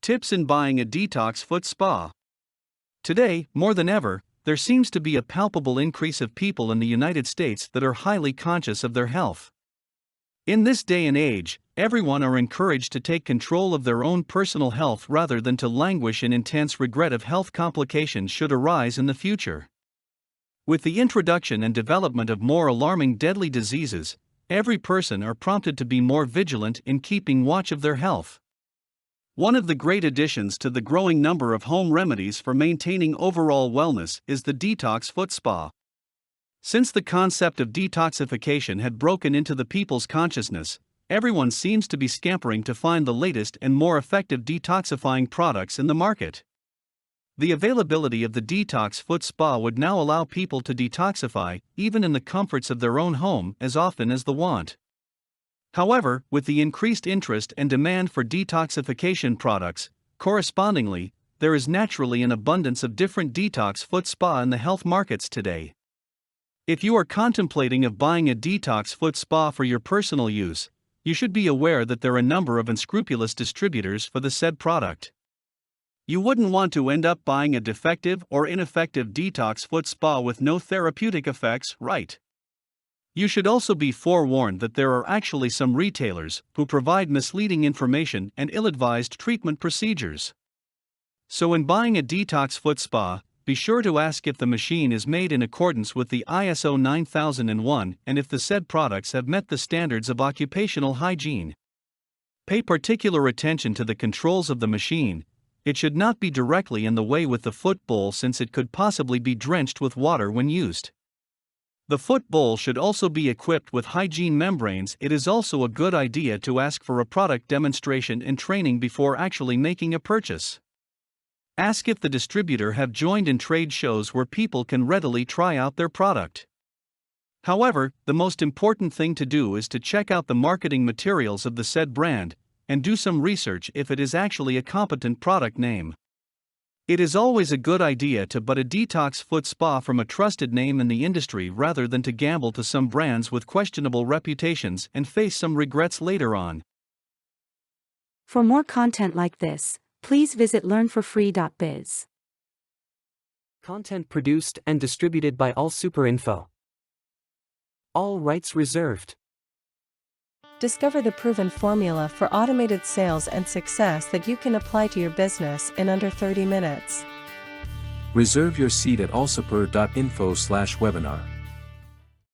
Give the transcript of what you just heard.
Tips in buying a detox foot spa. Today, more than ever, there seems to be a palpable increase of people in the United States that are highly conscious of their health. In this day and age, everyone are encouraged to take control of their own personal health rather than to languish in intense regret of health complications should arise in the future. With the introduction and development of more alarming deadly diseases, every person are prompted to be more vigilant in keeping watch of their health. One of the great additions to the growing number of home remedies for maintaining overall wellness is the detox foot spa. Since the concept of detoxification had broken into the people's consciousness, everyone seems to be scampering to find the latest and more effective detoxifying products in the market. The availability of the detox foot spa would now allow people to detoxify, even in the comforts of their own home, as often as the want. However, with the increased interest and demand for detoxification products, correspondingly, there is naturally an abundance of different detox foot spa in the health markets today. If you are contemplating of buying a detox foot spa for your personal use, you should be aware that there are a number of unscrupulous distributors for the said product. You wouldn't want to end up buying a defective or ineffective detox foot spa with no therapeutic effects, right? You should also be forewarned that there are actually some retailers who provide misleading information and ill-advised treatment procedures. So in buying a detox foot spa, be sure to ask if the machine is made in accordance with the ISO 9001 and if the said products have met the standards of occupational hygiene. Pay particular attention to the controls of the machine. It should not be directly in the way with the foot bowl since it could possibly be drenched with water when used. The foot bowl should also be equipped with hygiene membranes. It is also a good idea to ask for a product demonstration and training before actually making a purchase. Ask if the distributor have joined in trade shows where people can readily try out their product. However, the most important thing to do is to check out the marketing materials of the said brand, and do some research if it is actually a competent product name. It is always a good idea to buy a detox foot spa from a trusted name in the industry rather than to gamble to some brands with questionable reputations and face some regrets later on. For more content like this, please visit learnforfree.biz. Content produced and distributed by AllSuperInfo. All rights reserved. Discover the proven formula for automated sales and success that you can apply to your business in under 30 minutes. Reserve your seat at allsuper.info/webinar.